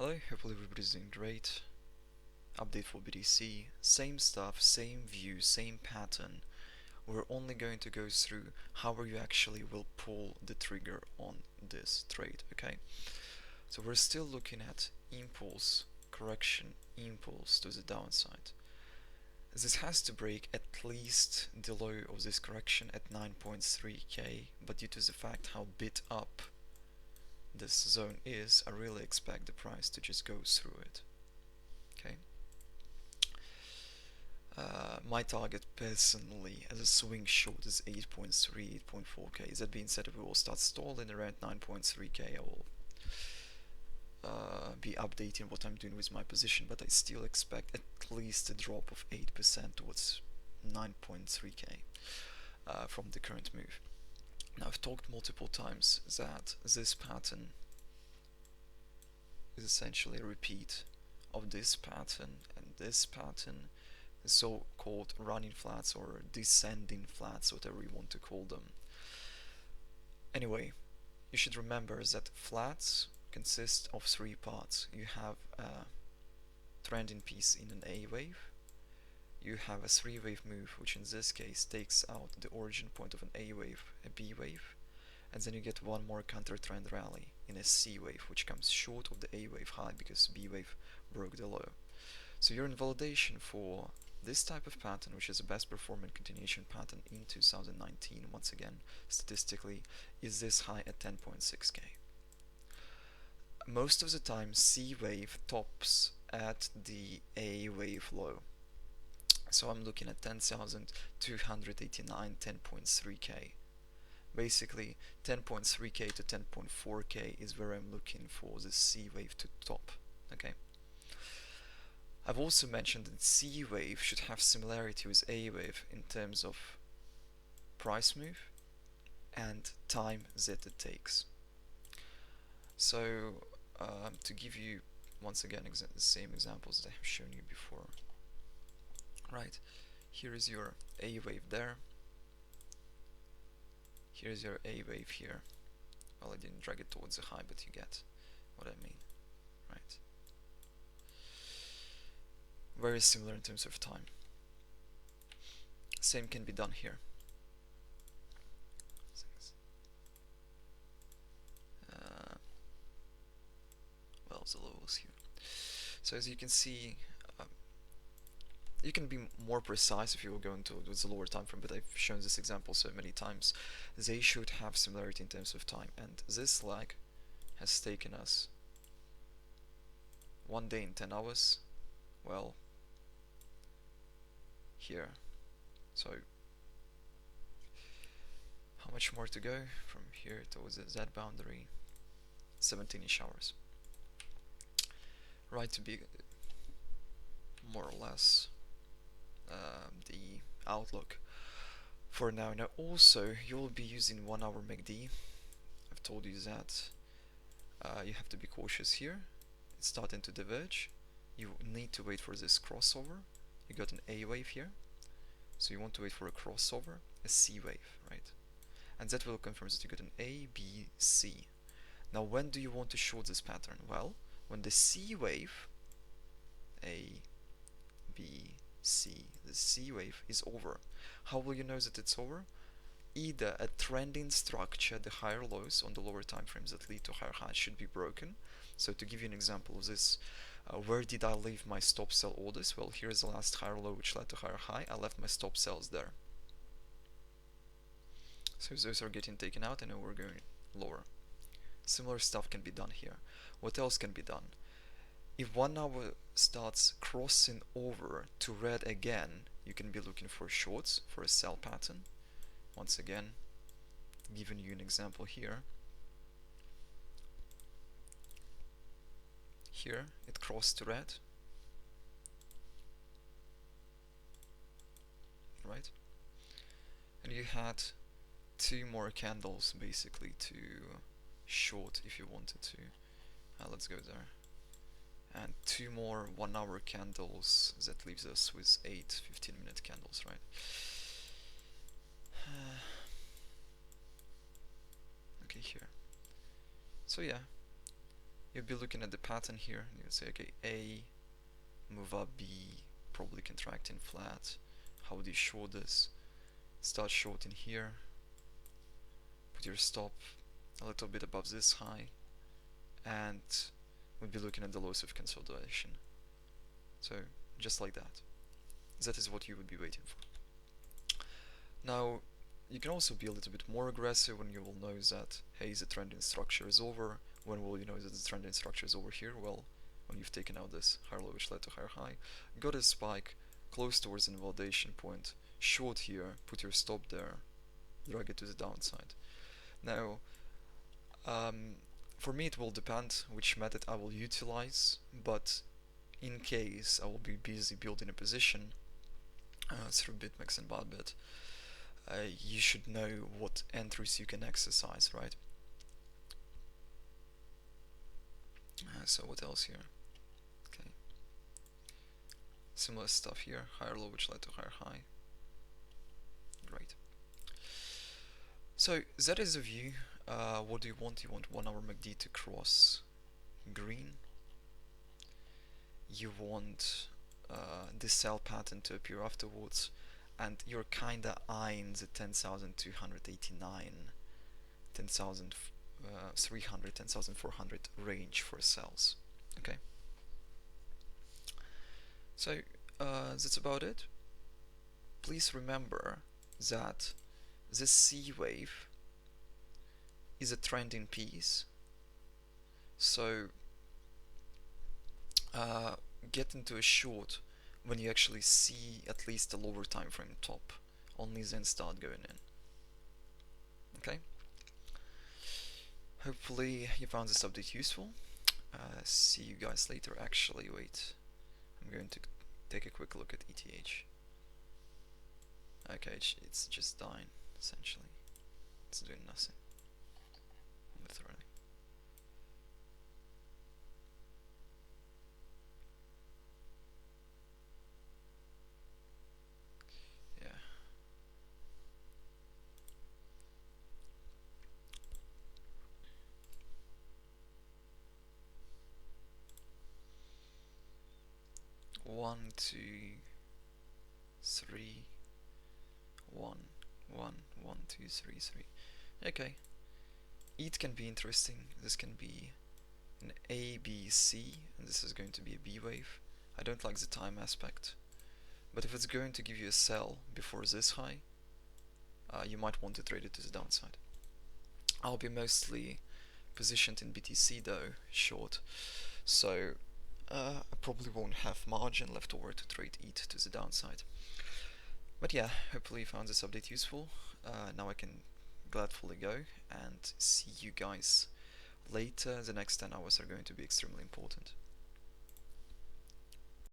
Hello, hopefully everybody's doing great. Update for BTC, same stuff, same view, same pattern. We're only going to go through how you actually will pull the trigger on this trade, okay? So we're still looking at impulse, correction, impulse to the downside. This has to break at least the low of this correction at 9.3k, but due to the fact how bit up this zone is, I really expect the price to just go through it. Okay. My target personally as a swing short is 8.3, 8.4k. That being said, if we will start stalling around 9.3k, I will be updating what I'm doing with my position, but I still expect at least a drop of 8% towards 9.3k from the current move. Now, I've talked multiple times that this pattern is essentially a repeat of this pattern and this pattern, the so-called running flats or descending flats, whatever you want to call them. Anyway, you should remember that flats consist of three parts. You have a trending piece in an A wave, you have a three-wave move, which in this case takes out the origin point of an A wave, a B wave, and then you get one more counter trend rally in a C wave, which comes short of the A wave high because B wave broke the low. So your invalidation for this type of pattern, which is the best performing continuation pattern in 2019, once again, statistically, is this high at 10.6k. Most of the time, C wave tops at the A wave low. So I'm looking at 10,289, 10.3k. Basically, 10.3k to 10.4k is where I'm looking for the C wave to top. Okay. I've also mentioned that C wave should have similarity with A wave in terms of price move and time that it takes. So to give you once again the same examples that I have shown you before. Right, here is your A wave there. Here's your A wave here. Well, I didn't drag it towards the high, but you get what I mean, right? Very similar in terms of time. Same can be done here. Well, the levels here. So as you can see, you can be more precise if you will go into the lower time frame, but I've shown this example so many times. They should have similarity in terms of time, and this lag has taken us 1 day and 10 hours. Well, here. So how much more to go from here towards the Z boundary? 17-ish hours. Right, to be more or less the outlook for now. Now also you will be using 1 hour MACD. I've told you that you have to be cautious here. It's starting to diverge. You need to wait for this crossover. You got an A wave here, so you want to wait for a crossover, a C wave, right? And that will confirm that you got an A, B, C. Now when do you want to short this pattern? Well, when the C wave, A, B, C, the C wave is over. How will you know that it's over? Either a trending structure, the higher lows on the lower time frames that lead to higher highs should be broken. So to give you an example of this, where did I leave my stop sell orders? Well, here's the last higher low which led to higher high. I left my stop sells there. So if those are getting taken out, I know we're going lower. Similar stuff can be done here. What else can be done? If 1 hour starts crossing over to red again, you can be looking for shorts, for a sell pattern. Once again, giving you an example here. Here, it crossed to red. Right? And you had 2 more candles basically to short if you wanted to. Let's go there. And 2 more 1 hour candles. That leaves us with 8 15-minute candles, right? Okay, here. So yeah, you'll be looking at the pattern here. You'll say, okay, A, move up, B, probably contracting flat. How do you short this? Start shorting here. Put your stop a little bit above this high, and we'll be looking at the loss of consolidation. So just like that. That is what you would be waiting for. Now, you can also be a little bit more aggressive when you will know that, hey, the trending structure is over. When will you know that the trending structure is over here? Well, when you've taken out this higher low which led to higher high, got a spike close towards an invalidation point, short here, put your stop there, drag it to the downside. Now, for me it will depend which method I will utilize, but in case I will be busy building a position through BitMEX and Botbit, you should know what entries you can exercise, right? So what else here? Okay, similar stuff here, higher low which led to higher high. Great. So that is the view. What do you want? You want 1 hour MACD to cross green. You want the sell pattern to appear afterwards, and you're kinda eyeing the 10,289, 10,300, 10,400 range for sells. Okay. So that's about it. Please remember that this C wave is a trending piece, so get into a short when you actually see at least a lower time frame top, only then start going in. Okay, hopefully you found this update useful. See you guys later. Actually, wait, I'm going to take a quick look at ETH. Okay, it's just dying, essentially. It's doing nothing, literally. Yeah. One, two, three, one, one, one, two, three, three. Okay. ETH can be interesting. This can be an A, B, C, and this is going to be a B wave. I don't like the time aspect, but if it's going to give you a sell before this high, you might want to trade it to the downside. I'll be mostly positioned in BTC though, short, so I probably won't have margin left over to trade ETH to the downside. But yeah, hopefully you found this update useful. Now I can gladfully go and see you guys later. The next 10 hours are going to be extremely important.